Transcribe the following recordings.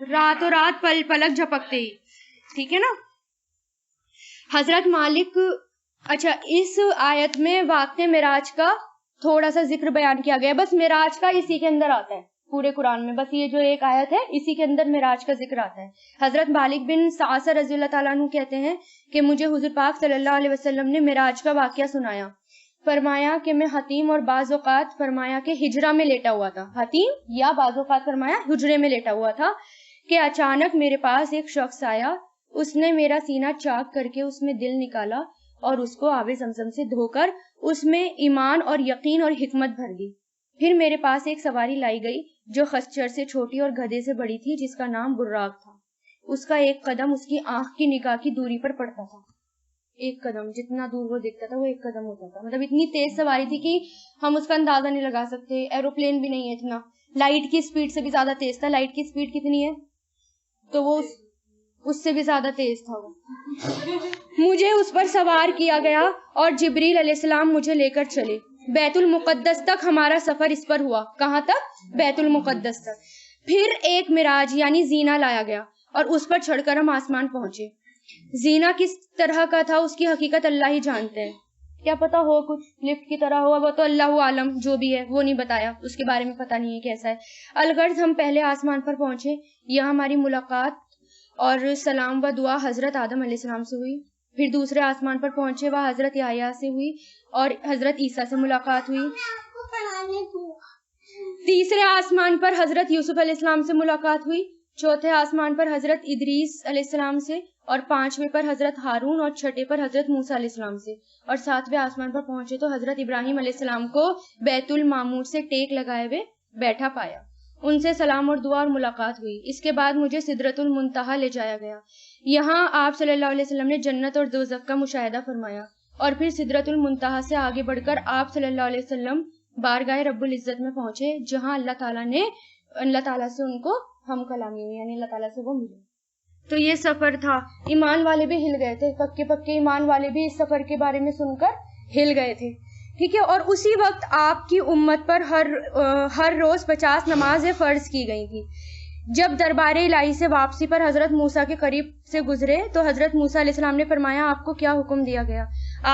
راتوں رات پلک جھپکتے ہی. ٹھیک ہے نا. حضرت مالک, اچھا اس آیت میں واقع معراج کا تھوڑا سا ذکر بیان کیا گیا, بس معراج کا اسی کے اندر آتا ہے پورے قرآن میں, بس یہ جو ایک آیت ہے اسی کے اندر معراج کا ذکر آتا ہے. حضرت مالک بن سعصر رضی اللہ تعالیٰ عنہ کہتے ہیں کہ مجھے حضور پاک صلی اللہ علیہ وسلم نے معراج کا واقعہ سنایا. فرمایا کہ میں حتیم اور بعض اوقات فرمایا کہ ہجرہ میں لیٹا ہوا تھا, حتیم یا بعض اوقات فرمایا حجرے میں لیٹا ہوا تھا, کہ اچانک میرے پاس ایک شخص آیا, اس نے میرا سینہ چاک کر کے اس میں دل نکالا اور اس کو آب زمزم سے دھو کر اس میں ایمان اور یقین اور حکمت بھر دی. پھر میرے پاس ایک سواری لائی گئی جو خچر سے چھوٹی اور گدھے سے بڑی تھی, جس کا نام براق تھا. اس کا ایک قدم اس کی آنکھ کی نگاہ کی دوری پر پڑتا تھا. ایک قدم جتنا دور وہ دیکھتا تھا وہ ایک قدم ہوتا تھا. مطلب اتنی تیز سواری تھی کہ ہم اس کا اندازہ نہیں لگا سکتے. ایروپلین بھی نہیں ہے اتنا, لائٹ کی سپیڈ سے بھی زیادہ تیز تھا. لائٹ کی سپیڈ کتنی ہے تو وہ اس سے بھی زیادہ تیز تھا وہ. مجھے اس پر سوار کیا گیا اور جبریل علیہ السلام مجھے لے کر چلے. بیت المقدس تک ہمارا سفر اس پر ہوا. کہاں تک؟ بیت المقدس تک. پھر ایک معراج یعنی زینہ لایا گیا اور اس پر چڑھ کر ہم آسمان پہنچے. زینہ کس طرح کا تھا اس کی حقیقت اللہ ہی جانتے ہیں. کیا پتا ہو کچھ لفٹ کی طرح ہوا, وہ تو اللہ عالم, جو بھی ہے وہ نہیں بتایا, اس کے بارے میں پتا نہیں ہے کیسا ہے. الغرض ہم پہلے آسمان پر پہنچے, یہاں ہماری ملاقات اور سلام و دعا حضرت آدم علیہ السلام سے ہوئی. پھر دوسرے آسمان پر پہنچے, وہاں حضرت یحییٰ سے ہوئی اور حضرت عیسیٰ سے ملاقات ہوئی. تیسرے آسمان پر حضرت یوسف علیہ السلام سے ملاقات ہوئی. چوتھے آسمان پر حضرت ادریس علیہ السلام سے, اور پانچویں پر حضرت ہارون, اور چھٹے پر حضرت موسیٰ علیہ السلام سے, اور ساتویں آسمان پر پہنچے تو حضرت ابراہیم علیہ السلام کو بیت المعمور سے ٹیک لگائے ہوئے بیٹھا پایا. ان سے سلام اور دعا اور ملاقات ہوئی. اس کے بعد مجھے سدرۃ المنتہا لے جایا گیا. یہاں آپ صلی اللہ علیہ وسلم نے جنت اور دوزخ کا مشاہدہ فرمایا, اور پھر سدرۃ المنتہا سے آگے بڑھ کر آپ صلی اللہ علیہ وسلم بارگاہ رب العزت میں پہنچے, جہاں اللہ تعالیٰ سے ان کو ہم کلامی ہوئی, یعنی اللہ تعالیٰ سے وہ ملے. تو یہ سفر تھا. ایمان والے بھی ہل گئے تھے, پکے ایمان والے بھی اس سفر کے بارے میں سن کر ہل گئے تھے. ٹھیک ہے. اور اسی وقت آپ کی امت پر ہر روز 50 نمازیں فرض کی گئی تھی. جب دربار الہی سے واپسی پر حضرت موسیٰ کے قریب سے گزرے تو حضرت موسیٰ علیہ السلام نے فرمایا, آپ کو کیا حکم دیا گیا؟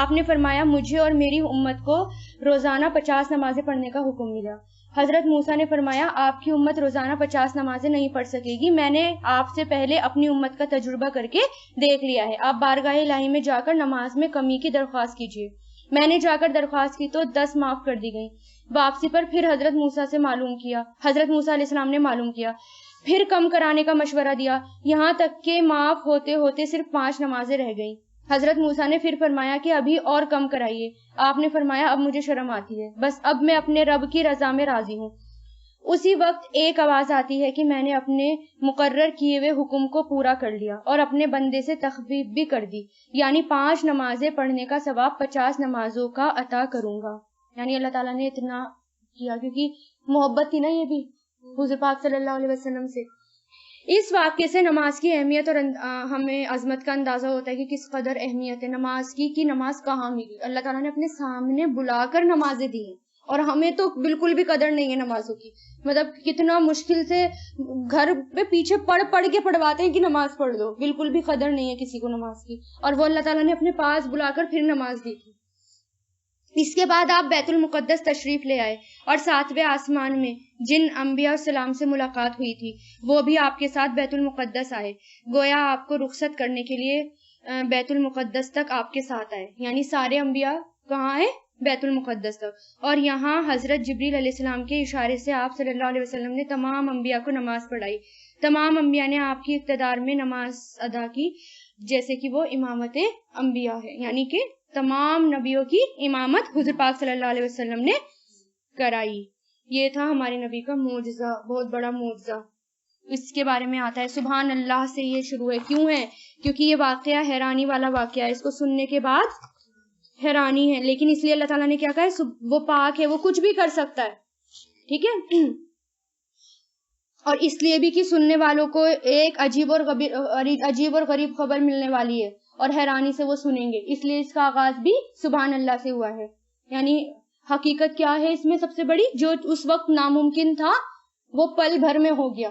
آپ نے فرمایا, مجھے اور میری امت کو روزانہ 50 نمازیں پڑھنے کا حکم ملا. حضرت موسیٰ نے فرمایا, آپ کی امت روزانہ 50 نمازیں نہیں پڑھ سکے گی. میں نے آپ سے پہلے اپنی امت کا تجربہ کر کے دیکھ لیا ہے. آپ بارگاہ الہی میں جا کر نماز میں کمی کی درخواست کیجیے. میں نے جا کر درخواست کی تو 10 معاف کر دی گئی. واپسی پر پھر حضرت موسیٰ علیہ السلام نے معلوم کیا, پھر کم کرانے کا مشورہ دیا, یہاں تک کہ معاف ہوتے ہوتے صرف 5 نمازیں رہ گئیں. حضرت موسیٰ نے پھر فرمایا کہ ابھی اور کم کرائیے. آپ نے فرمایا, اب مجھے شرم آتی ہے, بس اب میں اپنے رب کی رضا میں راضی ہوں. اسی وقت ایک آواز آتی ہے کہ میں نے اپنے مقرر کیے ہوئے حکم کو پورا کر لیا اور اپنے بندے سے تخفیف بھی کر دی, یعنی 5 نمازیں پڑھنے کا ثواب 50 نمازوں کا عطا کروں گا. یعنی اللہ تعالیٰ نے اتنا کیا کیونکہ محبت تھی نا یہ بھی حضور پاک صلی اللہ علیہ وسلم سے. اس واقعے سے نماز کی اہمیت اور ہمیں عظمت کا اندازہ ہوتا ہے کہ کس قدر اہمیت ہے نماز کی, کہ نماز کہاں ملی. اللہ تعالیٰ نے اپنے سامنے بلا کر نمازیں دی ہیں, اور ہمیں تو بالکل بھی قدر نہیں ہے نمازوں کی. مطلب کتنا مشکل سے گھر پہ پیچھے پڑھ کے پڑھواتے ہیں کہ نماز پڑھ دو, بالکل بھی قدر نہیں ہے کسی کو نماز کی, اور وہ اللہ تعالیٰ نے اپنے پاس بلا کر پھر نماز دی تھی. اس کے بعد آپ بیت المقدس تشریف لے آئے, اور 7ویں آسمان میں جن انبیاء السلام سے ملاقات ہوئی تھی وہ بھی آپ کے ساتھ بیت المقدس آئے. گویا آپ کو رخصت کرنے کے لیے بیت المقدس تک آپ کے ساتھ آئے, یعنی سارے انبیاء کہاں آئے؟ بیت المقدس تک. اور یہاں حضرت جبریل علیہ السلام کے اشارے سے آپ صلی اللہ علیہ وسلم نے تمام انبیاء کو نماز پڑھائی. تمام انبیاء نے آپ کی اقتدار میں نماز ادا کی, جیسے کہ وہ امامت انبیاء ہے, یعنی کہ تمام نبیوں کی امامت حضور پاک صلی اللہ علیہ وسلم نے کرائی. یہ تھا ہمارے نبی کا معجزہ, بہت بڑا معجزہ. اس کے بارے میں آتا ہے سبحان اللہ سے یہ شروع ہے. کیوں ہے؟ کیونکہ یہ واقعہ حیرانی والا واقعہ ہے. اس کو سننے کے بعد حیرانی ہے, لیکن اس لیے اللہ تعالیٰ نے کیا کہا ہے, وہ پاک ہے, وہ کچھ بھی کر سکتا ہے. ٹھیک ہے. اور اس لیے بھی کہ سننے والوں کو ایک عجیب اور غریب خبر ملنے والی ہے, اور حیرانی سے وہ سنیں گے. اس لیے اس کا آغاز بھی سبحان اللہ سے ہوا ہے. یعنی حقیقت کیا ہے اس میں سب سے بڑی, جو اس وقت ناممکن تھا وہ پل بھر میں ہو گیا.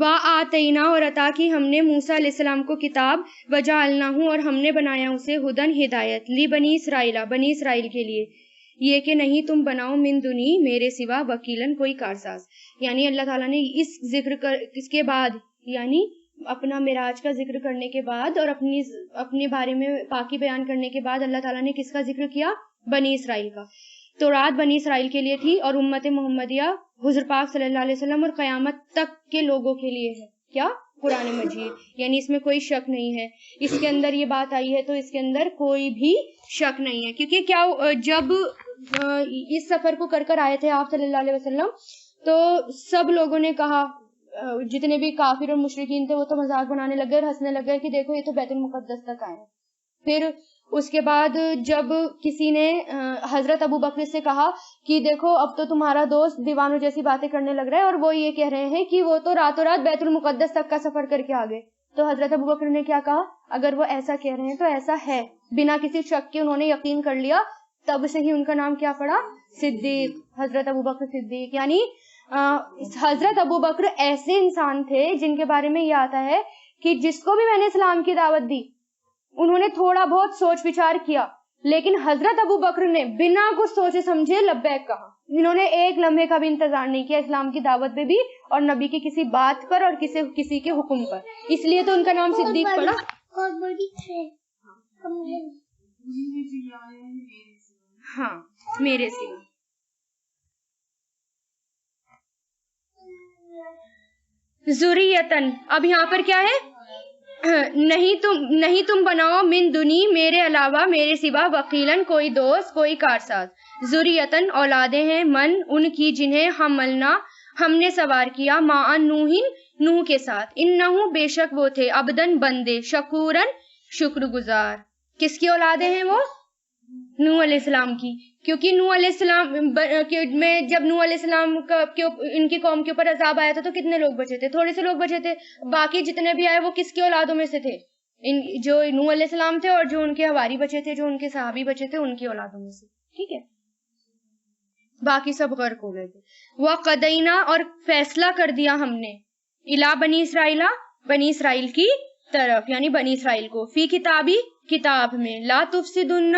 وآتینا اور عطا کی ہم نے موسیٰ علیہ السلام کو کتاب وجعلناہ اور ہم نے بنایا اسے ہدن ہدایت لی بنی اسرائیل بنی اسرائیل کے لیے یہ کہ نہیں تم بناؤ من دونی میرے سوا وکیلن کوئی کارساز. یعنی اللہ تعالیٰ نے اس کے بعد یعنی اپنا معراج کا ذکر کرنے کے بعد اور اپنے بارے میں پاکی بیان کرنے کے بعد اللہ تعالیٰ نے کس کا ذکر کیا؟ بنی اسرائیل کا. تورات بنی اسرائیل کے لیے تھی اور امت محمدیہ حضور پاک صلی اللہ علیہ وسلم اور قیامت تک کے لوگوں کے لیے ہے کیا؟ قرآن مجید. یعنی اس میں کوئی شک نہیں ہے. اس کے اندر یہ بات آئی ہے تو اس کے اندر کوئی بھی شک نہیں ہے کیونکہ کیا جب اس سفر کو کر آئے تھے آپ صلی اللہ علیہ وسلم تو سب لوگوں نے کہا جتنے بھی کافر اور مشرکین تھے وہ تو مذاق بنانے لگے اور ہنسنے لگے کہ دیکھو یہ تو بیت المقدس تک آئے. پھر اس کے بعد جب کسی نے حضرت ابو بکر سے کہا کہ دیکھو اب تو تمہارا دوست دیوانوں جیسی باتیں کرنے لگ رہا ہے اور وہ یہ کہہ رہے ہیں کہ وہ تو راتوں رات بیت المقدس تک کا سفر کر کے آ گئے, تو حضرت ابو بکر نے کیا کہا؟ اگر وہ ایسا کہہ رہے ہیں تو ایسا ہے. بنا کسی شک کے انہوں نے یقین کر لیا, تب سے ہی ان کا نام کیا پڑا؟ صدیق, حضرت ابو بکر صدیق. یعنی حضرت ابو بکر ایسے انسان تھے جن کے بارے میں یہ آتا ہے کہ جس کو بھی میں نے اسلام کی دعوت دی انہوں نے تھوڑا بہت سوچ وچار کیا, لیکن حضرت ابو بکر نے بنا کچھ سوچے سمجھے لبیک کہا. انہوں نے ایک لمحے کا بھی انتظار نہیں کیا اسلام کی دعوت میں بھی اور نبی کی کسی بات پر اور کسی کے حکم پر. اس لیے تو ان کا نام صدیق پڑا. ہاں میرے سے ذریتن. اب یہاں پر کیا ہے؟ نہیں تم بناؤ من دنی میرے علاوہ میرے سوا وکیلن کوئی دوست کوئی کارساز. ذریتن اولادیں ہیں من ان کی جنہیں ہم نے سوار کیا معن نوح کے ساتھ. انہو بے شک وہ تھے عبدن بندے شکورن شکر گزار. کس کی اولادیں ہیں وہ؟ نوح علیہ السلام کی. کیونکہ نوح علیہ السلام میں جب نوح علیہ السلام ان کی قوم کے اوپر عذاب آیا تھا تو کتنے لوگ بچے تھے؟ تھوڑے سے لوگ بچے تھے. باقی جتنے بھی آئے وہ کس کی اولادوں میں سے تھے؟ جو نوح علیہ السلام تھے اور جو ان کے حواری بچے تھے, جو ان کے صحابی بچے تھے, ان کی اولادوں میں سے. ٹھیک ہے, باقی سب غرق ہو گئے تھے. وَقَدَيْنَا اور فیصلہ کر دیا ہم نے اِلَى بنی اسرائیل بنی اسرائیل کی طرف یعنی بنی اسرائیل کو فی کتابی کتاب میں لا تفسدن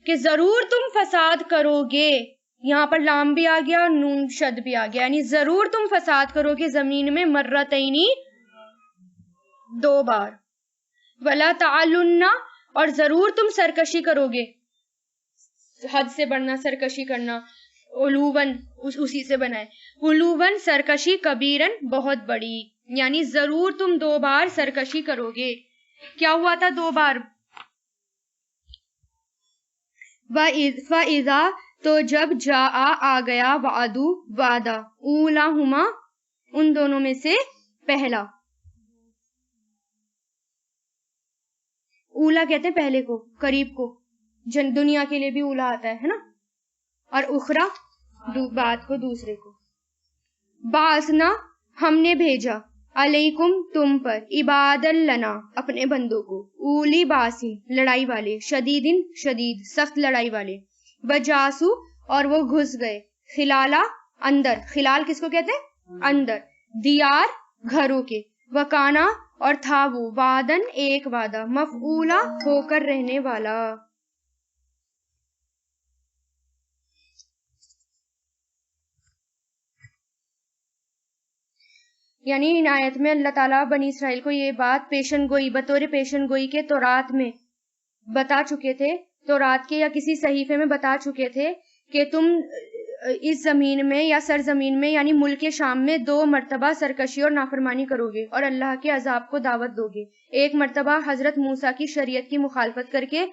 کہ ضرور تم فساد کرو گے. یہاں پر لام بھی آ گیا اور نون شد بھی آ گیا, یعنی ضرور تم فساد کرو گے زمین میں مرتینی 2 بار. ولا تعلن اور ضرور تم سرکشی کرو گے, حد سے بڑھنا سرکشی کرنا. علوون اسی سے بنائے علوون سرکشی کبیرن بہت بڑی, یعنی ضرور تم 2 بار سرکشی کرو گے. کیا ہوا تھا 2 بار؟ فَإِذَا تو جب آ گیا وعدو وعدہ اولاہما ان دونوں میں سے پہلا. اولا کہتے ہیں پہلے کو, قریب کو. دنیا کے لیے بھی اولا آتا ہے نا, اور اخرا بات کو دوسرے کو. بعثنا ہم نے بھیجا علیکم تم پر عبادن لنا اپنے بندوں کو اولی باسن لڑائی والے شدیدن شدید سخت لڑائی والے. وجاسو اور وہ گھس گئے خلالا اندر. خلال کس کو کہتے ہیں؟ اندر. دیار گھروں کے. وکانا اور تھا وہ وعدن ایک وعدہ مفعولا ہو کر رہنے والا. یعنی ان آیت میں اللہ تعالیٰ بنی اسرائیل کو یہ بات پیشن گوئی بطور پیشن گوئی کے تورات میں بتا چکے تھے, تورات کے یا کسی صحیفے میں بتا چکے تھے کہ تم اس زمین میں یا سرزمین میں یعنی ملک شام میں 2 مرتبہ سرکشی اور نافرمانی کرو گے اور اللہ کے عذاب کو دعوت دو گے. ایک مرتبہ حضرت موسیٰ کی شریعت کی مخالفت کر کے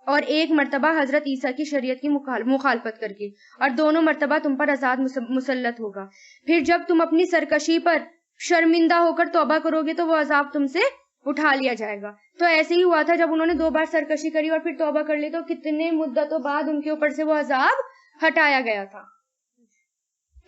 اور ایک مرتبہ حضرت عیسیٰ کی شریعت کی مخالفت کر کے, اور دونوں مرتبہ تم پر عذاب مسلط ہوگا. پھر جب تم اپنی سرکشی پر شرمندہ ہو کر توبہ کرو گے تو وہ عذاب تم سے اٹھا لیا جائے گا. تو ایسے ہی ہوا تھا جب انہوں نے 2 بار سرکشی کری اور پھر توبہ کر لی تو کتنے مدتوں بعد ان کے اوپر سے وہ عذاب ہٹایا گیا تھا.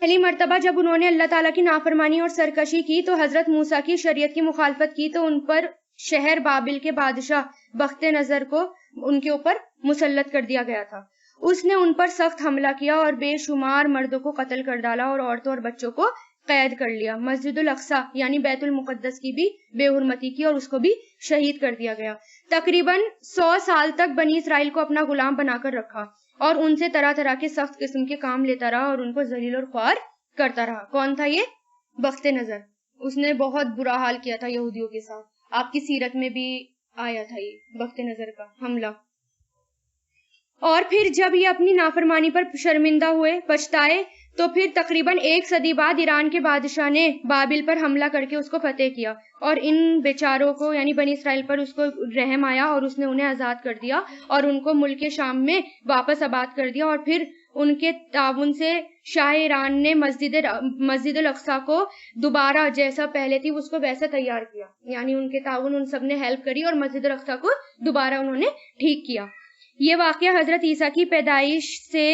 پہلی مرتبہ جب انہوں نے اللہ تعالیٰ کی نافرمانی اور سرکشی کی تو حضرت موسیٰ کی شریعت کی مخالفت کی تو ان پر شہر بابل کے بادشاہ بخت نظر کو ان کے اوپر مسلط کر دیا گیا تھا. اس نے ان پر سخت حملہ کیا اور بے شمار مردوں کو قتل کر ڈالا اور عورتوں اور بچوں کو قید کر لیا. مسجد الاقصی یعنی بیت المقدس کی بھی بے حرمتی کی اور اس کو بھی شہید کر دیا گیا. تقریباً 100 سال تک بنی اسرائیل کو اپنا غلام بنا کر رکھا اور ان سے طرح طرح کے سخت قسم کے کام لیتا رہا اور ان کو ذلیل اور خوار کرتا رہا. کون تھا یہ؟ بخت نظر. اس نے بہت برا حال کیا تھا یہودیوں کے ساتھ. آپ کی سیرت میں بھی آیا تھا یہ بخت نظر کا حملہ. اور پھر جب یہ اپنی نافرمانی پر شرمندہ ہوئے، پچھتائے، تو پھر تقریباً 1 صدی بعد ایران کے بادشاہ نے بابل پر حملہ کر کے اس کو فتح کیا اور ان بیچاروں کو یعنی بنی اسرائیل پر اس کو رحم آیا اور اس نے انہیں آزاد کر دیا اور ان کو ملک شام میں واپس آباد کر دیا. اور پھر ان کے تعاون سے شاہ ایران نے مسجد الاقصی کو دوبارہ جیسا پہلے تھی اس کو ویسا تیار کیا. یعنی ان کے تعاون ان سب نے ہیلپ کری اور مسجد الاقصی کو دوبارہ انہوں نے ٹھیک کیا. یہ واقعہ حضرت عیسیٰ کی پیدائش سے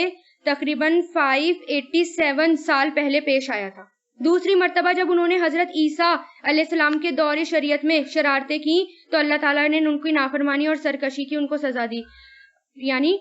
تقریباً 587 سال پہلے پیش آیا تھا. دوسری مرتبہ جب انہوں نے حضرت عیسیٰ علیہ السلام کے دور شریعت میں شرارتیں کی تو اللہ تعالیٰ نے ان کی نافرمانی اور سرکشی کی ان کو سزا دی. یعنی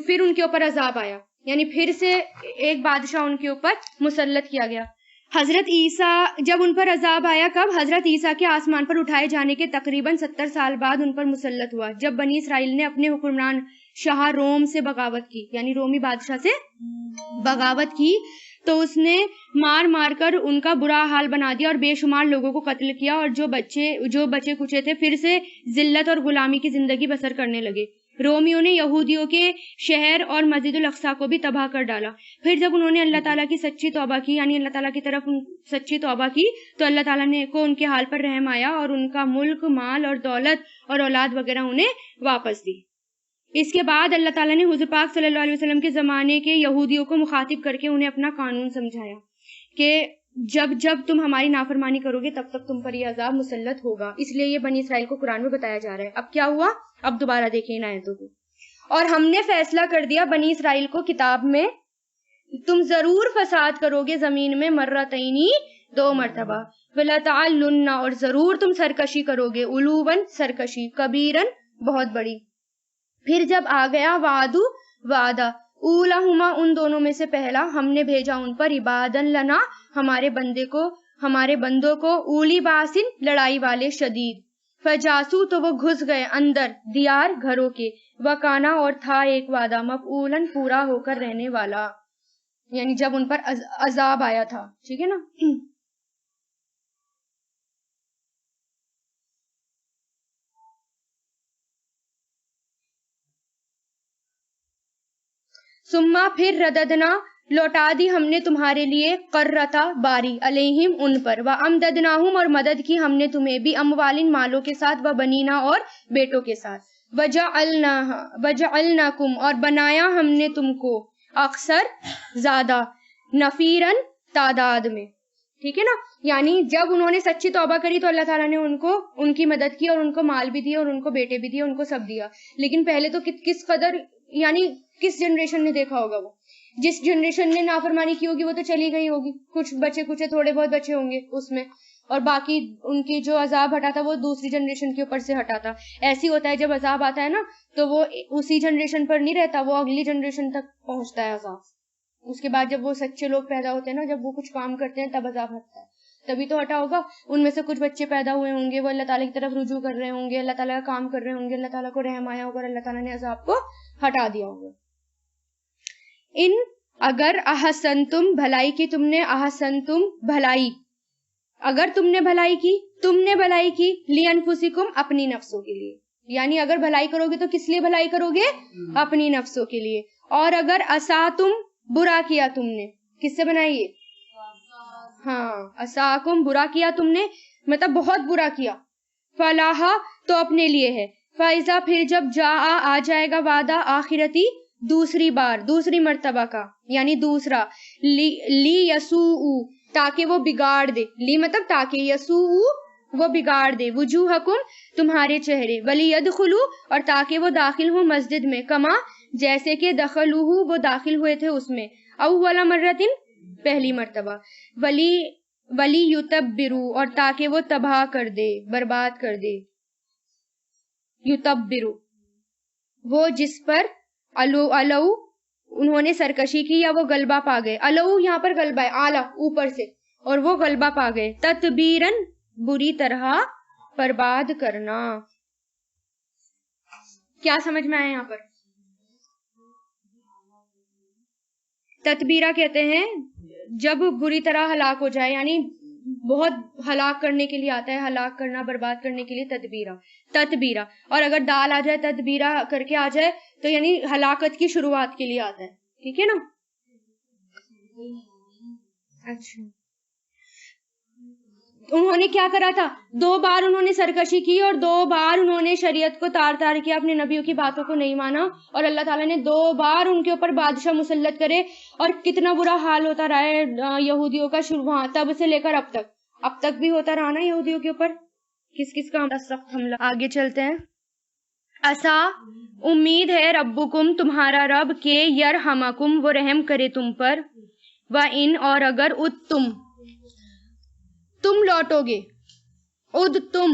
پھر ان کے اوپر عذاب آیا، یعنی پھر سے ایک بادشاہ ان کے اوپر مسلط کیا گیا. حضرت عیسیٰ جب ان پر عذاب آیا، کب؟ حضرت عیسیٰ کے آسمان پر اٹھائے جانے کے تقریباً 70 سال بعد ان پر مسلط ہوا، جب بنی اسرائیل نے اپنے حکمران شاہ روم سے بغاوت کی، یعنی رومی بادشاہ سے بغاوت کی تو اس نے مار مار کر ان کا برا حال بنا دیا اور بے شمار لوگوں کو قتل کیا، اور جو بچے کچے تھے پھر سے ذلت اور غلامی کی زندگی بسر کرنے لگے. رومیوں نے یہودیوں کے شہر اور مسجد الاقصی کو بھی تباہ کر ڈالا. پھر جب انہوں نے اللہ تعالیٰ کی سچی توبہ کی، یعنی اللہ تعالیٰ کی طرف سچی توبہ کی، تو اللہ تعالیٰ نے کو ان کے حال پر رحم آیا اور ان کا ملک، مال اور دولت اور اولاد وغیرہ انہیں واپس دی. اس کے بعد اللہ تعالیٰ نے حضور پاک صلی اللہ علیہ وسلم کے زمانے کے یہودیوں کو مخاطب کر کے انہیں اپنا قانون سمجھایا کہ جب تم ہماری نافرمانی کرو گے تب تک تم پر یہ عذاب مسلط ہوگا. اس لیے یہ بنی اسرائیل کو قرآن میں بتایا جا رہا ہے. اب کیا ہوا؟ اب دوبارہ دیکھیں ان آیتوں کو. اور ہم نے فیصلہ کر دیا بنی اسرائیل کو کتاب میں، تم ضرور فساد کرو گے زمین میں مرتینی 2 مرتبہ، وَلَتَعَلُنَّ اور ضرور تم سرکشی کرو گے، علوًا سرکشی، کبیرًا بہت بڑی. پھر جب آ گیا وعدہ اولاہما ان دونوں میں سے پہلا، ہم نے بھیجا ان پر عبادن لنا ہمارے بندوں کو اولی باسن لڑائی والے شدید، فجاسو تو وہ گھس گئے اندر دیار گھروں کے، وکانا اور تھا ایک وعدہ مفعولاً پورا ہو کر رہنے والا. یعنی جب ان پر عذاب آیا تھا، ٹھیک ہے نا. ثم پھر رددنا لوٹا دی ہم نے تمہارے لیے قرۃ باری علیہم ان پر، وامددناہم اور مدد کی ہم نے تمہیں بھی اموالن مالوں کے ساتھ، وبنینا اور بیٹوں کے ساتھ، وجعلناکم اور بنایا ہم نے تم کو اکثر زیادہ، نفیرن تعداد میں. ٹھیک ہے نا. یعنی جب انہوں نے سچی توبہ کری تو اللہ تعالیٰ نے ان کی مدد کی اور ان کو مال بھی دیا اور ان کو بیٹے بھی دیے، ان کو سب دیا. لیکن پہلے تو کس قدر، یعنی کس جنریشن نے دیکھا ہوگا، وہ جس جنریشن نے نافرمانی کی ہوگی وہ تو چلی گئی ہوگی، کچھ بچے کچھ تھوڑے بہت بچے ہوں گے اس میں، اور باقی ان کی جو عذاب ہٹا تھا وہ دوسری جنریشن کے اوپر سے ہٹا تھا. ایسی ہوتا ہے جب عذاب آتا ہے نا تو وہ اسی جنریشن پر نہیں رہتا، وہ اگلی جنریشن تک پہنچتا ہے عذاب. اس کے بعد جب وہ سچے لوگ پیدا ہوتے ہیں نا، جب وہ کچھ کام کرتے ہیں تب عذاب ہٹتا ہے، تبھی تو ہٹا ہوگا. ان میں سے کچھ بچے پیدا ہوئے ہوں گے، وہ اللہ تعالیٰ کی طرف رجوع کر رہے ہوں گے، اللہ تعالیٰ کا کام کر رہے ہوں گے، اللہ تعالیٰ کو رحم آیا ہوگا اور اللہ تعالیٰ نے عذاب کو ہٹا دیا ہوگا. ان اگر احسنتم بھلائی کی تم نے، احسنتم بھلائی، اگر تم نے بھلائی کی لِأَنفُسِكُمْ اپنی نفسوں کے لیے. یعنی اگر بھلائی کرو گے تو کس لیے بھلائی کرو گے؟ اپنی نفسوں کے لیے. اور اگر اساتم برا کیا تم نے، کس سے بنائیے؟ ہاں، اساکم برا کیا تم نے مطلب بہت برا کیا، فلاح تو اپنے لیے ہے، فائزہ پھر جب آ جائے گا وعدہ آخرتی دوسری مرتبہ کا، یعنی دوسرا، لی یسوء تاکہ وہ بگاڑ دے، لی مطلب تاکہ، یسوء وہ بگاڑ دے، وجوہکم تمہارے چہرے، ولی یدخلوا اور تاکہ وہ داخل ہوں مسجد میں، کما جیسے کہ دخلوہ وہ داخل ہوئے تھے اس میں، اول مرتن پہلی مرتبہ، ولی یتبروا اور تاکہ وہ تباہ کر دے، برباد کر دے. یتبروا وہ جس پر علو انہوں نے سرکشی کی یا وہ غلبہ پا گئے. علو یہاں پر غلبہ ہے، اعلیٰ اوپر سے، اور وہ غلبہ پا گئے. تتبیرن بری طرح برباد کرنا. کیا سمجھ میں آیا یہاں پر؟ تتبیرہ کہتے ہیں جب بری طرح ہلاک ہو جائے، یعنی بہت ہلاک کرنے کے لیے آتا ہے، ہلاک کرنا، برباد کرنے کے لیے تتبیرہ. اور اگر دال آ جائے تتبیرہ کر کے آ جائے تو یعنی ہلاکت کی شروعات کے لیے آتا ہے. ٹھیک ہے نا؟ اچھا، انہوں نے کیا کرا تھا؟ 2 بار انہوں نے سرکشی کی اور 2 بار انہوں نے شریعت کو تار کیا، اپنے نبیوں کی باتوں کو نہیں مانا، اور اللہ تعالیٰ نے 2 بار ان کے اوپر بادشاہ مسلط کرے. اور کتنا برا حال ہوتا رہا ہے یہودیوں کا وہاں تب سے لے کر اب تک بھی ہوتا رہا نا یہودیوں کے اوپر کس کا سخت حملہ. آگے چلتے ہیں. عسا امید ہے ربکم تمہارا رب کے یرحمکم وہ رحم کرے تم پر. وَإِنْ اور اگر تم لوٹو گے. تم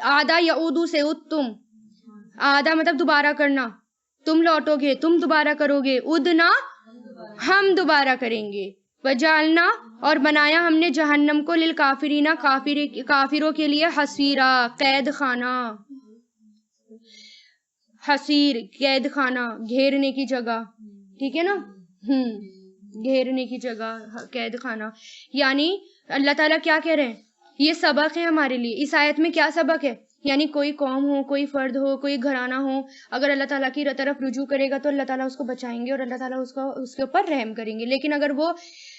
آدھا یعودو سے تم آدھا مطلب دوبارہ کرنا. تم لوٹو گے، تم دوبارہ کرو گے. ادنا ہم دوبارہ کریں گے. وجعلنا اور بنایا ہم نے جہنم کو للکافرین کافروں کے لیے حسیرا قید خانہ. حسیر قید خانہ، گھیرنے کی جگہ. ٹھیک ہے نا؟ گھیرنے کی جگہ قید خانہ. یعنی اللہ تعالیٰ کیا کہہ رہے ہیں؟ یہ سبق ہے ہمارے لیے. اس آیت میں کیا سبق ہے؟ یعنی کوئی قوم ہو، کوئی فرد ہو، کوئی گھرانہ ہو، اگر اللہ تعالیٰ کی طرف رجوع کرے گا تو اللہ تعالیٰ اس کو بچائیں گے اور اللہ تعالیٰ اس کے اوپر رحم کریں گے. لیکن اگر وہ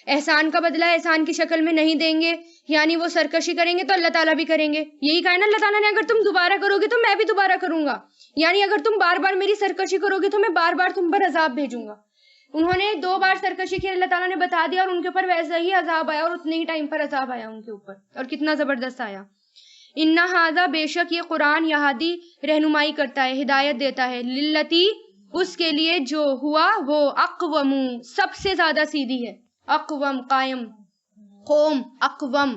احسان کا بدلہ احسان کی شکل میں نہیں دیں گے، یعنی وہ سرکشی کریں گے، تو اللہ تعالیٰ بھی کریں گے. یہی کہا نا اللہ تعالیٰ نے، اگر تم دوبارہ کرو گے تو میں بھی دوبارہ کروں گا. یعنی اگر تم بار بار میری سرکشی کرو گے تو میں بار بار تم پر عذاب بھیجوں گا. انہوں نے 2 بار سرکشی کی، اللہ تعالیٰ نے بتا دیا، اور ان کے اوپر ویسا ہی عذاب آیا، اور اتنے ہی ٹائم پر عذاب آیا ان کے اوپر، اور کتنا زبردست آیا. ان ھذا بے شک یہ قرآن یہادی رہنمائی کرتا ہے، ہدایت دیتا ہے، للتی اس کے لیے جو ہوا وہ اقوم سب سے زیادہ سیدھی ہے. اقوم قائم، قوم اقوم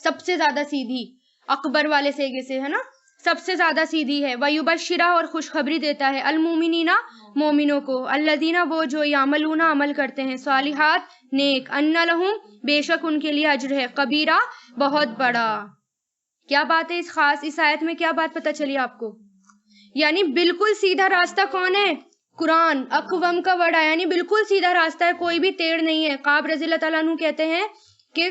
سب سے زیادہ سیدھی، اکبر والے سیگے سے ہے نا، سب سے زیادہ سیدھی ہے. وَيُبَشِّرَ اور خوشخبری دیتا ہے، المومنین مومنوں کو، الذین وہ جو یعملون عمل کرتے ہیں، صالحات نیک، ان لہم بے شک ان کے لیے اجر ہے، کبیرہ بہت بڑا. کیا بات ہے اس آیت میں کیا بات پتہ چلی آپ کو؟ یعنی بالکل سیدھا راستہ کون ہے؟ قرآن. اقوم کا ورڈ آیا، یعنی بالکل سیدھا راستہ ہے، کوئی بھی ٹیڑھ نہیں ہے. قاب رضی اللہ تعالیٰ عنہ کہتے ہیں کہ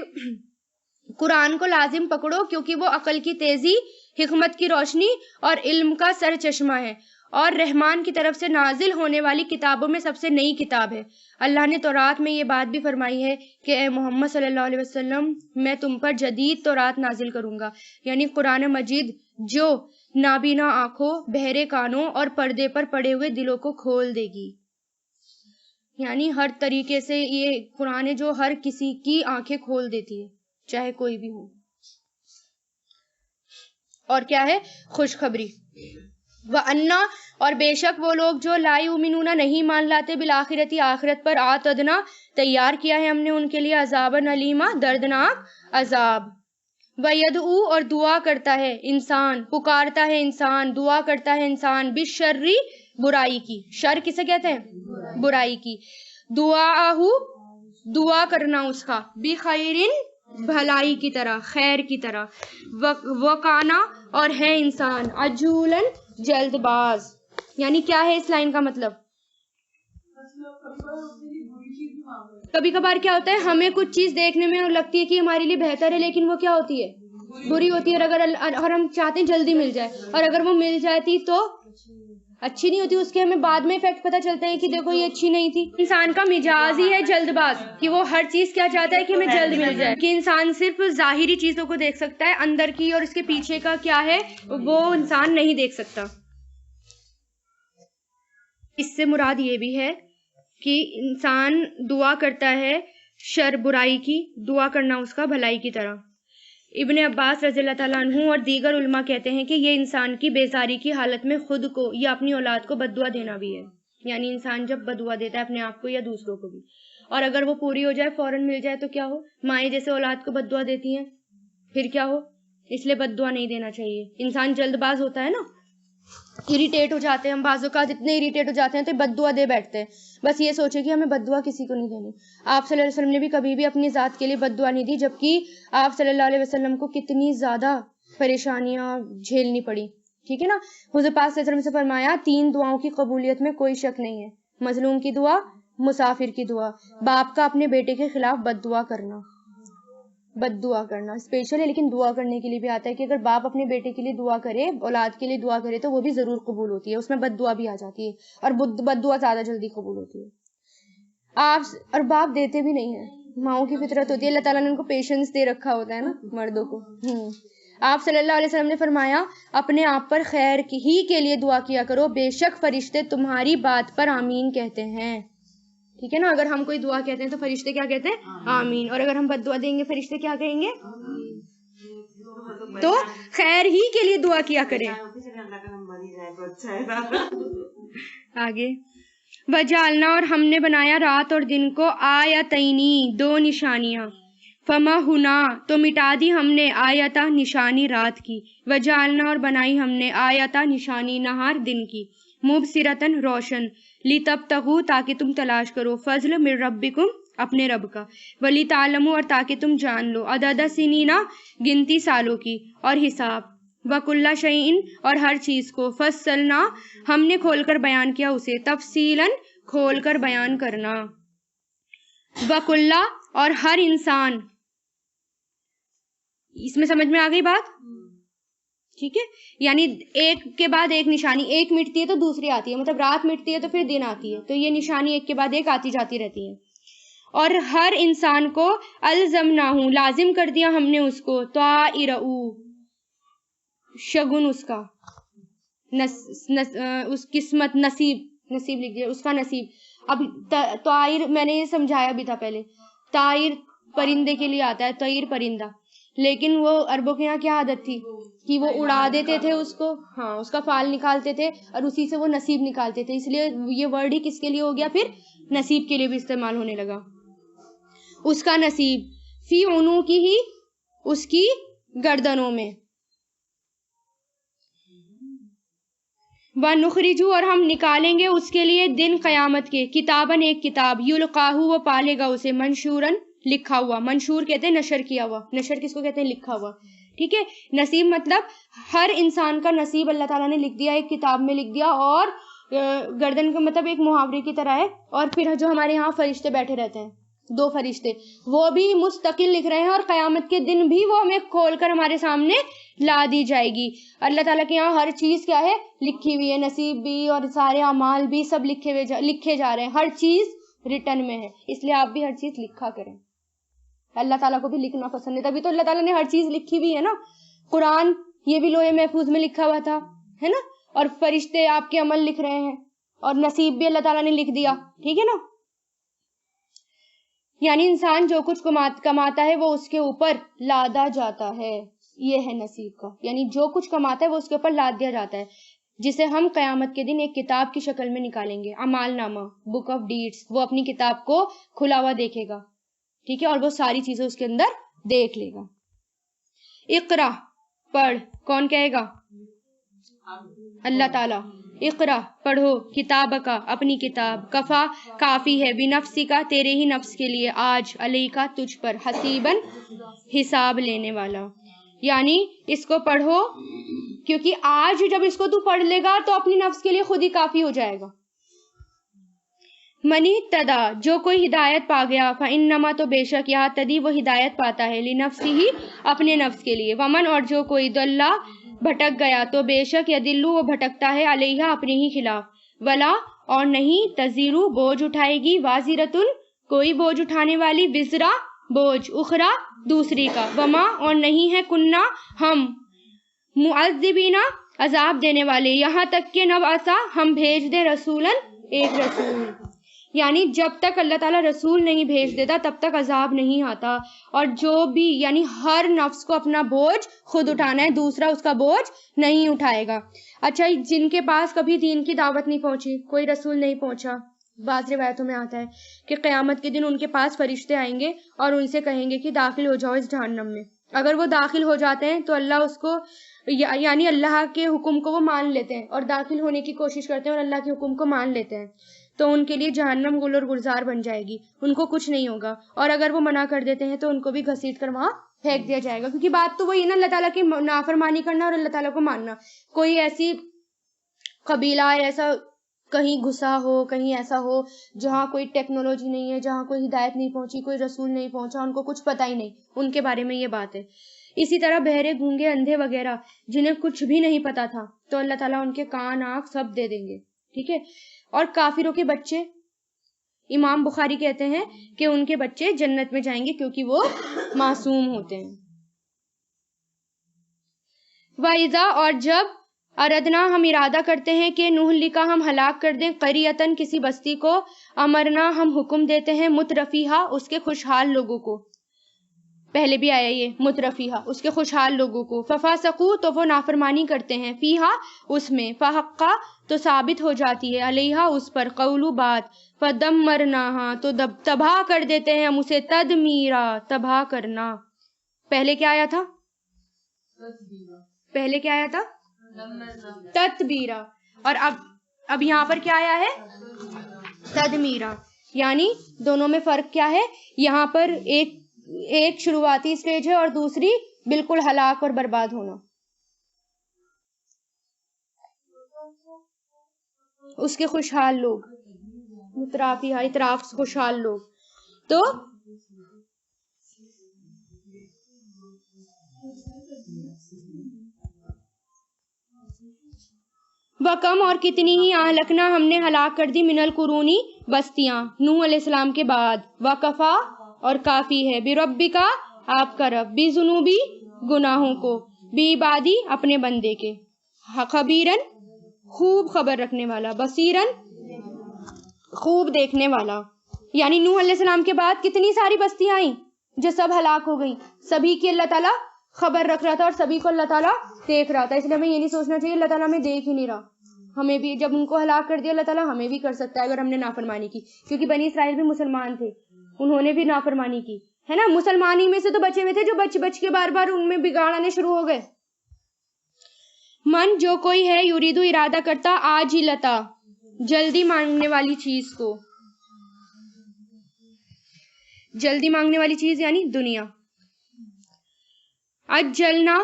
قرآن کو لازم پکڑو کیونکہ وہ عقل کی تیزی، حکمت کی روشنی اور علم کا سر چشمہ ہے، اور رحمان کی طرف سے نازل ہونے والی کتابوں میں سب سے نئی کتاب ہے. اللہ نے تورات میں یہ بات بھی فرمائی ہے کہ اے محمد صلی اللہ علیہ وسلم میں تم پر جدید تورات نازل کروں گا. یعنی قرآن مجید جو نابینا آنکھوں، بہرے کانوں اور پردے پر پڑے ہوئے دلوں کو کھول دے گی. یعنی ہر طریقے سے یہ قرآن ہے جو ہر کسی کی آنکھیں کھول دیتی ہے، چاہے کوئی بھی ہو. اور کیا ہے؟ خوشخبری. وَأَنَّا اور بے شک وہ لوگ جو لا یؤمنون نہیں مان لاتے بالآخرتی آخرت پر، اعتدنا تیار کیا ہے ہم نے ان کے لیے عذابًا الیما دردناک عذاب. وَيَدْعُو اور دعا کرتا ہے انسان، پکارتا ہے انسان، دعا کرتا ہے انسان، بالشر برائی کی. شر کسے کہتے ہیں؟ برائی کی. دعاءہ دعا کرنا اس کا، بخیرن بھلائی کی طرح، خیر کی طرح. وکانا اور ہے انسان، عجولن جلد باز. یعنی کیا ہے اس لائن کا مطلب؟ کبھی کبھار کیا ہوتا ہے، ہمیں کچھ چیز دیکھنے میں لگتی ہے کہ ہمارے لیے بہتر ہے، لیکن وہ کیا ہوتی ہے؟ بری ہوتی ہے. اور ہم چاہتے ہیں جلدی مل جائے، اور اگر وہ مل جاتی تو اچھی نہیں ہوتی، اس کے ہمیں بعد میں افیکٹ پتہ چلتا ہے کہ دیکھو یہ اچھی نہیں تھی. انسان کا مزاج ہی ہے جلد باز، کہ وہ ہر چیز کیا چاہتا ہے کہ ہمیں جلد مل جائے. کہ انسان صرف ظاہری چیزوں کو دیکھ سکتا ہے، اندر کی اور اس کے پیچھے کا کیا ہے وہ انسان نہیں دیکھ سکتا. اس سے مراد یہ بھی ہے کہ انسان دعا کرتا ہے شر برائی کی، دعا کرنا اس کا بھلائی کی طرح. ابن عباس رضی اللہ تعالیٰ عنہ اور دیگر علماء کہتے ہیں کہ یہ انسان کی بیزاری کی حالت میں خود کو یا اپنی اولاد کو بد دعا دینا بھی ہے. یعنی انسان جب بد دعا دیتا ہے اپنے آپ کو یا دوسروں کو بھی، اور اگر وہ پوری ہو جائے، فوراً مل جائے، تو کیا ہو؟ مائیں جیسے اولاد کو بد دعا دیتی ہیں، پھر کیا ہو؟ اس لیے بد دعا نہیں دینا چاہیے. انسان جلد باز ہوتا ہے نا. اریٹیٹ ہو جاتے ہیں ہم، بعض اوقات اتنے اریٹیٹ ہو جاتے ہیں تو بد دعا دے بیٹھتے ہیں، بس یہ سوچے کہ ہمیں بد دعا کسی کو نہیں دینی۔ آپ صلی اللہ علیہ وسلم نے بھی کبھی بھی اپنی ذات کے لیے بد دعا نہیں دی، جبکہ آپ صلی اللہ علیہ وسلم کو کتنی زیادہ پریشانیاں جھیلنی پڑی، ٹھیک ہے نا۔ حضور پاک صلی اللہ علیہ وسلم سے فرمایا 3 دعاؤں کی قبولیت میں کوئی شک نہیں ہے، مظلوم کی دعا، مسافر کی دعا، باپ کا اپنے بیٹے کے خلاف بد دعا کرنا، بد دعا کرنا اسپیشل ہے، لیکن دعا کرنے کے لیے بھی آتا ہے کہ اگر باپ اپنے بیٹے کے لیے دعا کرے، اولاد کے لیے دعا کرے تو وہ بھی ضرور قبول ہوتی ہے، اس میں بد دعا بھی آ جاتی ہے، اور بد دعا زیادہ جلدی قبول ہوتی ہے۔ آپ اور باپ دیتے بھی نہیں ہیں، ماؤں کی فطرت ہوتی ہے، اللہ تعالیٰ نے ان کو پیشنس دے رکھا ہوتا ہے نا مردوں کو۔ آپ صلی اللہ علیہ وسلم نے فرمایا اپنے آپ پر خیر ہی کے لیے دعا کیا کرو، بے شک فرشتے تمہاری بات پر آمین کہتے ہیں، ٹھیک ہے نا۔ اگر ہم کوئی دعا کہتے ہیں تو فرشتے کیا کہتے ہیں؟ آمین۔ اور اگر ہم بد دعا دیں گے فرشتے کیا کہیں گے؟ تو خیر ہی کے لیے دعا کیا کریں۔ آگے وجعلنا، اور ہم نے بنایا رات اور دن کو آیتینی، 2 نشانیاں، فما ہونا، تو مٹا دی ہم نے آیتا، نشانی رات کی، وجعلنا، اور بنائی ہم نے آیتا، نشانی نہار، دن کی، مبصرتن، روشن، لتبتغوا، تاکہ تم تلاش کرو، فضل من ربکم، اپنے رب کا، ولتعلموا، اور تاکہ تم جان لو، عدد سنینا، گنتی سالوں کی، اور حساب، وکل شیء، اور ہر چیز کو، فصلنا، ہم نے کھول کر بیان کیا اسے، تفصیلاً، کھول کر بیان کرنا، وکل، اور ہر انسان، اس میں سمجھ میں آ گئی بات؟ ٹھیک ہے، یعنی ایک کے بعد ایک نشانی، ایک مٹتی ہے تو دوسری آتی ہے، مطلب رات مٹتی ہے تو پھر دن آتی ہے، تو یہ نشانی ایک کے بعد ایک آتی جاتی رہتی ہے۔ اور ہر انسان کو الزمناہ، لازم کر دیا ہم نے اس کو، طائرہ، شگن اس کا، اس قسمت، نصیب لکھ دیا، اس کا نصیب۔ اب طائر میں نے یہ سمجھایا بھی تھا پہلے، طائر پرندے کے لیے آتا ہے، طیر پرندہ، لیکن وہ عربوں کے یہاں کیا عادت تھی کہ وہ اڑا دیتے تھے اس کو، ہاں اس کا فال نکالتے تھے اور اسی سے وہ نصیب نکالتے تھے، اس لیے یہ ورڈ ہی کس کے لیے ہو گیا پھر؟ نصیب کے لیے بھی استعمال ہونے لگا۔ اس کا نصیب، فی عنوقہ، ہی اس کی گردنوں میں، وَنُخْرِجُ، اور ہم نکالیں گے اس کے لیے دن قیامت کے، کتاباً، ایک کتاب، یلقاہ، وہ پالے گا اسے، منشوراً، لکھا ہوا، منشور کہتے ہیں نشر کیا ہوا، نشر کس کو کہتے ہیں؟ لکھا ہوا، ٹھیک ہے۔ نصیب مطلب ہر انسان کا نصیب اللہ تعالیٰ نے لکھ دیا، ایک کتاب میں لکھ دیا، اور گردن کا مطلب ایک محاورے کی طرح ہے، اور پھر جو ہمارے یہاں فرشتے بیٹھے رہتے ہیں، 2 فرشتے، وہ بھی مستقل لکھ رہے ہیں، اور قیامت کے دن بھی وہ ہمیں کھول کر ہمارے سامنے لا دی جائے گی۔ اللہ تعالیٰ کے یہاں ہر چیز کیا ہے؟ لکھی ہوئی ہے، نصیب بھی اور سارے اعمال بھی سب لکھے جا رہے ہیں، ہر چیز ریٹن میں ہے، اس لیے آپ بھی ہر چیز لکھا کریں۔ اللہ تعالیٰ کو بھی لکھنا پسند ہے، تبھی تو اللہ تعالیٰ نے ہر چیز لکھی ہوئی ہے نا۔ قرآن یہ بھی لوح محفوظ میں لکھا ہوا تھا، ہے نا، اور فرشتے آپ کے عمل لکھ رہے ہیں، اور نصیب بھی اللہ تعالیٰ نے لکھ دیا، ٹھیک ہے نا۔ یعنی انسان جو کچھ کماتا ہے وہ اس کے اوپر لادا جاتا ہے، یہ ہے نصیب کا، یعنی جو کچھ کماتا ہے وہ اس کے اوپر لاد دیا جاتا ہے، جسے ہم قیامت کے دن ایک کتاب کی شکل میں نکالیں گے، اعمال نامہ، بک آف ڈیڈز، وہ اپنی کتاب کو کھلا ہوا دیکھے گا، ٹھیک ہے، اور وہ ساری چیزیں اس کے اندر دیکھ لے گا۔ اقرا، پڑھ، کون کہے گا؟ اللہ تعالیٰ۔ اقرا، پڑھو، کتاب کا، اپنی کتاب، کفا، کافی ہے، بنفسی کا، تیرے ہی نفس کے لیے، آج، علیکا، تجھ پر، حسیباً، حساب لینے والا، یعنی اس کو پڑھو کیونکہ آج جب اس کو تو پڑھ لے گا تو اپنی نفس کے لیے خود ہی کافی ہو جائے گا۔ منی تدا، جو کوئی ہدایت پا گیا، فإنما، تو بے شک، یہاں تدی، وہ ہدایت پاتا ہے، لنفسی ہی، اپنے نفس کے لیے، ومن، اور جو کوئی دلہ، بھٹک گیا، تو بے شک یدلو، وہ بھٹکتا ہے، علیہا، اپنے ہی خلاف، ولا، اور نہیں، تزیرو، بوجھ اٹھائے گی، وازرتن، کوئی بوجھ اٹھانے والی، وزرا، بوجھ، اخرا، دوسری کا، وما، اور نہیں ہے، کننا، ہم، معذبینا، عذاب دینے والے، یہاں تک کہ نبعثا، ہم بھیج دے، رسولاً، ایک رسول، یعنی جب تک اللہ تعالیٰ رسول نہیں بھیج دیتا تب تک عذاب نہیں آتا، اور جو بھی، یعنی ہر نفس کو اپنا بوجھ خود اٹھانا ہے، دوسرا اس کا بوجھ نہیں اٹھائے گا۔ اچھا، جن کے پاس کبھی دین کی دعوت نہیں پہنچی، کوئی رسول نہیں پہنچا، بعض روایتوں میں آتا ہے کہ قیامت کے دن ان کے پاس فرشتے آئیں گے اور ان سے کہیں گے کہ داخل ہو جاؤ اس جہنم میں، اگر وہ داخل ہو جاتے ہیں تو اللہ اس کو یعنی اللہ کے حکم کو وہ مان لیتے ہیں اور داخل ہونے کی کوشش کرتے ہیں اور اللہ کے حکم کو مان لیتے ہیں تو ان کے لیے جہنم گل اور گلزار بن جائے گی، ان کو کچھ نہیں ہوگا. اور اگر وہ منع کر دیتے ہیں تو ان کو بھی گھسیٹ کر وہاں پھینک دیا جائے گا، کیونکہ بات تو وہی نا، اللہ تعالیٰ کی نافرمانی کرنا اور اللہ تعالیٰ کو ماننا. کوئی ایسی قبیلہ ایسا کہیں گھسا ہو، کہیں ایسا ہو جہاں کوئی ٹیکنالوجی نہیں ہے، جہاں کوئی ہدایت نہیں پہنچی، کوئی رسول نہیں پہنچا، ان کو کچھ پتہ ہی نہیں، ان کے بارے میں یہ بات ہے. اسی طرح بہرے، گونگے، اندھے وغیرہ جنہیں کچھ بھی نہیں پتا تھا تو اللہ تعالیٰ ان کے کان، آنکھ سب دے دیں گے. ٹھیک ہے. اور کافروں کے بچے، امام بخاری کہتے ہیں کہ ان کے بچے جنت میں جائیں گے کیونکہ وہ معصوم ہوتے ہیں. وَإِذَا، اور جب اردنا، ہم ارادہ کرتے ہیں کہ نہلکا، ہم ہلاک کر دیں، قریتن، کسی بستی کو، امرنا، ہم حکم دیتے ہیں، مترفیہا، اس کے خوشحال لوگوں کو. پہلے بھی آیا یہ مترفیہا، اس کے خوشحال لوگوں کو. ففاسقو، تو وہ نافرمانی کرتے ہیں، فیہا، اس میں، فحقا، تو ثابت ہو جاتی ہے، علیہا، اس پر، قولو، بات، فدمرناہا، تو تباہ کر دیتے ہیں ہم اسے، تدمیرا، تباہ کرنا. پہلے کیا آیا تھا؟ پہلے کیا آیا تھا؟ تدبیرا. اور اب یہاں پر کیا آیا ہے؟ تدمیرا. یعنی دونوں میں فرق کیا ہے؟ یہاں پر ایک شروعاتی سٹیج ہے اور دوسری بالکل ہلاک اور برباد ہونا. اس کے خوشحال لوگ، مترافیہ، اطراف خوشحال لوگ. تو وَكَمْ، اور کتنی ہی، اہلکنا، ہم نے ہلاک کر دی، من القرونی، بستیاں، نوح علیہ السلام کے بعد. وَكَفَا، اور کافی ہے، بِرَبِّكَ، آپ کا رب، بِذُنُوبِ، گناہوں کو، بِعِبَادِی، اپنے بندے کے، خبیرن، خوب خبر رکھنے والا، بصیرن، خوب دیکھنے والا. یعنی نوح علیہ السلام کے بعد کتنی ساری بستیاں آئیں جو سب ہلاک ہو گئیں، سبھی کی اللہ تعالیٰ خبر رکھ رہا تھا اور سبھی کو اللہ تعالیٰ دیکھ رہا تھا. اس لیے ہمیں یہ نہیں سوچنا چاہیے اللہ تعالیٰ ہمیں دیکھ ہی نہیں رہا. ہمیں بھی جب ان کو ہلاک کر دیا اللہ تعالیٰ ہمیں بھی کر سکتا ہے اگر ہم نے نافرمانی کی، کیونکہ بنی اسرائیل بھی مسلمان تھے، انہوں نے بھی نافرمانی کی ہے نا. مسلمانی میں سے تو بچے ہوئے تھے جو بچ کے بار بار ان میں بگاڑ آنے شروع ہو گئے. من، جو کوئی ہے، یریدو، ارادہ کرتا، عاجلتا، جلدی مانگنے والی چیز کو. جلدی مانگنے والی چیز یعنی دنیا. اجلنا،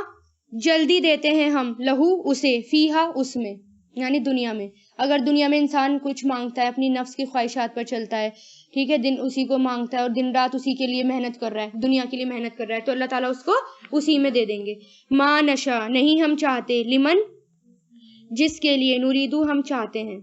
جلدی دیتے ہیں ہم، لہو، اسے، فیہا، اس میں، یعنی دنیا میں. اگر دنیا میں انسان کچھ مانگتا ہے، اپنی نفس کی خواہشات پر چلتا ہے، ٹھیک ہے، دن اسی کو مانگتا ہے اور دن رات اسی کے لیے محنت کر رہا ہے، دنیا کے لیے محنت کر رہا ہے، تو اللہ تعالیٰ اس کو اسی میں دے دیں گے. ما نشا، نہیں ہم چاہتے، لمن، جس کے لیے، نریدو، ہم چاہتے ہیں،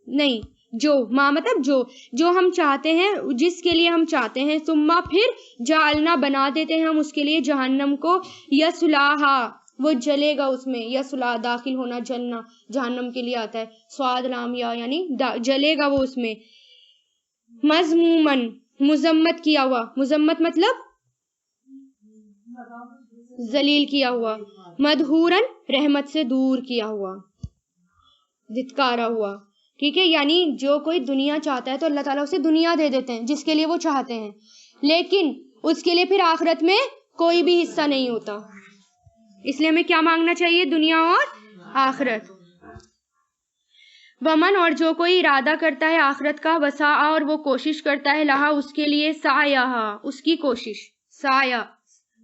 نہیں، جو، ما مطلب جو ہم چاہتے ہیں، جس کے لیے ہم چاہتے ہیں، ثم، پھر، جعلنا، بنا دیتے ہیں ہم اس کے لیے، جہنم کو، یصلاھا، وہ جلے گا اس میں، یصلا، داخل ہونا، جلنا جہنم کے لیے آتا ہے، صاد لام یا، یعنی جلے گا وہ اس میں، مذمومن، مذمت کیا ہوا، مذمت مطلب ذلیل کیا ہوا، مدحورن، رحمت سے دور کیا ہوا، دھتکارا ہوا. ٹھیک ہے. یعنی جو کوئی دنیا چاہتا ہے تو اللہ تعالیٰ اسے دنیا دے دیتے ہیں جس کے لیے وہ چاہتے ہیں، لیکن اس کے لیے پھر آخرت میں کوئی بھی حصہ نہیں ہوتا. اس لیے ہمیں کیا مانگنا چاہیے؟ دنیا اور آخرت. ومن، اور جو کوئی ارادہ کرتا ہے آخرت کا، وسعا، اور وہ کوشش کرتا ہے، لہا، اس کے لیے، سعیہا، اس کی کوشش، سعیا،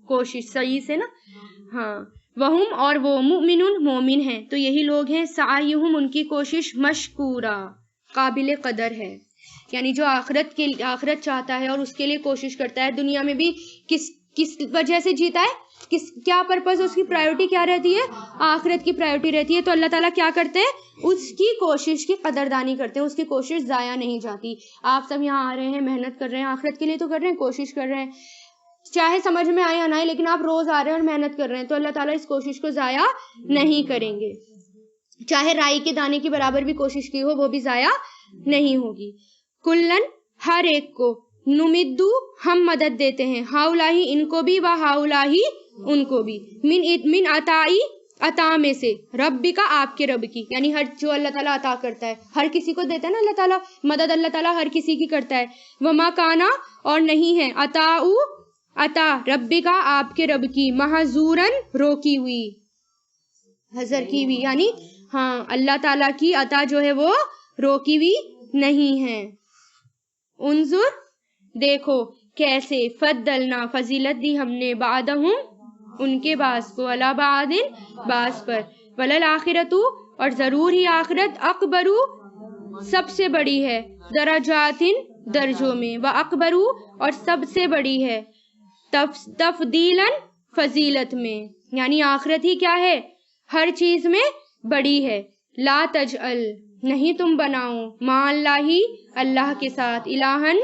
کوشش، صحیح سے نا، ہاں. وہم، اور وہ، مؤمنون، مومن ہیں. تو یہی لوگ ہیں، سعیہم، ان کی کوشش، مشکورا، قابل قدر ہے. یعنی جو آخرت چاہتا ہے اور اس کے لیے کوشش کرتا ہے، دنیا میں بھی کس وجہ سے جیتا ہے، کیا پرپز، اس کی پرائیورٹی کیا رہتی ہے؟ آخرت کی پرائیورٹی رہتی ہے. تو اللہ تعالیٰ کیا کرتے ہیں؟ اس کی کوشش کی قدردانی کرتے ہیں، اس کی کوشش ضائع نہیں جاتی. آپ سب یہاں آ رہے ہیں، محنت کر رہے ہیں، آخرت کے لیے تو کر رہے ہیں، کوشش کر رہے ہیں، چاہے سمجھ میں آئے یا نہ آئے، لیکن آپ روز آ رہے ہیں اور محنت کر رہے ہیں، تو اللہ تعالیٰ اس کوشش کو ضائع نہیں کریں گے. چاہے رائی کے دانے کے برابر بھی کوشش کی ہو، وہ بھی ضائع نہیں ہوگی. کلن، ہر ایک کو، نمدو، ہم مدد دیتے ہیں، ہاؤلاہی، ان کو بھی، و ہاؤلاہی، ان کو بھی، من عطائی، عطا میں سے، رب کا، آپ کے رب کی. یعنی ہر جو اللہ تعالیٰ عطا کرتا ہے ہر کسی کو دیتا ہے نا اللہ تعالیٰ، مدد اللہ تعالیٰ ہر کسی کی کرتا ہے. وما کانا، اور نہیں ہے، عطا رب کا، آپ کے رب کی، محظورن، روکی ہوئی. حضر کی ہوئی، یعنی ہاں اللہ تعالیٰ کی عطا جو ہے وہ روکی ہوئی نہیں ہے. انظر دیکھو کیسے فضلنا فضیلت دی ہم نے بعدہم ان کے بعض کو علی بعض بعض پر، وللآخرۃ اور ضرور ہی آخرت اکبرو سب سے بڑی ہے، درجات درجوں میں، و اکبرو اور سب سے بڑی ہے، تفضیلا فضیلت میں، یعنی آخرت ہی کیا ہے ہر چیز میں بڑی ہے. لا تجعل نہیں تم بناؤ ما اللہ اللہ کے ساتھ الہن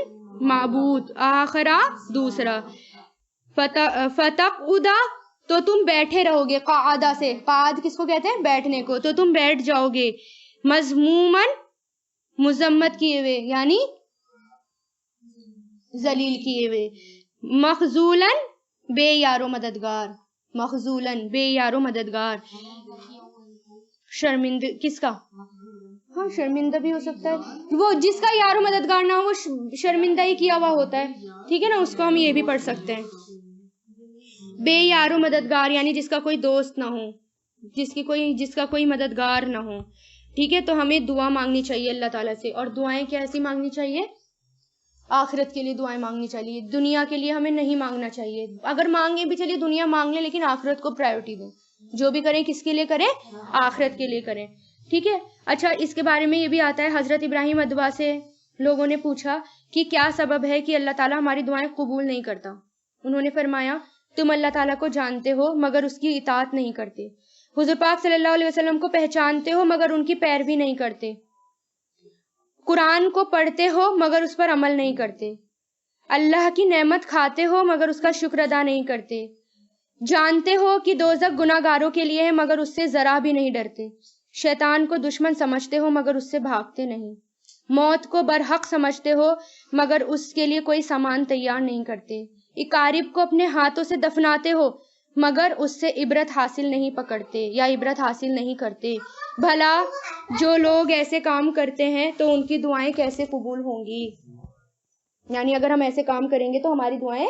معبود آخرا دوسرا، فتقعدا تو تم بیٹھے رہو گے، قعدہ سے، قعد کس کو کہتے ہیں بیٹھنے کو، تو تم بیٹھ جاؤ گے، مذمومن مذمت کیے ہوئے یعنی ذلیل کیے ہوئے، مخذولن بے یار و مددگار، مخذولن بے یار و مددگار، شرمندہ کس کا، ہاں شرمندہ بھی ہو سکتا ہے، وہ جس کا یار و مددگار نہ ہو وہ شرمندہ ہی کیا ہوا ہوتا ہے، ٹھیک ہے نا، اس کو ہم یہ بھی پڑھ سکتے ہیں. بے یار و مددگار یعنی جس کا کوئی دوست نہ ہو، جس کا کوئی مددگار نہ ہو، ٹھیک ہے. تو ہمیں دعا مانگنی چاہیے اللہ تعالیٰ سے، اور دعائیں کیسی مانگنی چاہیے، آخرت کے لیے دعائیں مانگنی چاہیے، دنیا کے لیے ہمیں نہیں مانگنا چاہیے. اگر مانگیں بھی چلیے دنیا مانگ لیں لیکن آخرت کو پرائیورٹی دیں، جو بھی کریں کس کے لیے کریں، آخرت کے لیے کریں، ٹھیک ہے. اچھا اس کے بارے میں یہ بھی آتا ہے، حضرت ابراہیم ادوا سے لوگوں نے پوچھا کہ کیا سبب ہے کہ اللہ تعالیٰ ہماری دعائیں قبول نہیں کرتا. انہوں نے فرمایا تم اللہ تعالیٰ کو جانتے ہو مگر اس کی اطاعت نہیں کرتے، حضور پاک صلی اللہ علیہ وسلم کو پہچانتے ہو مگر ان کی پیروی نہیں کرتے، قرآن کو پڑھتے ہو مگر اس پر عمل نہیں کرتے، اللہ کی نعمت کھاتے ہو مگر اس کا شکر ادا نہیں کرتے، جانتے ہو کہ دوزخ گناہ گاروں کے لیے ہے مگر اس سے ذرا بھی نہیں ڈرتے، شیطان کو دشمن سمجھتے ہو مگر اس سے بھاگتے نہیں، موت کو برحق سمجھتے ہو مگر اس کے لیے کوئی سامان تیار نہیں کرتے، اقارب کو اپنے ہاتھوں سے دفناتے ہو مگر اس سے عبرت حاصل نہیں پکڑتے یا عبرت حاصل نہیں کرتے. بھلا جو لوگ ایسے کام کرتے ہیں تو ان کی دعائیں کیسے قبول ہوں گی، یعنی اگر ہم ایسے کام کریں گے تو ہماری دعائیں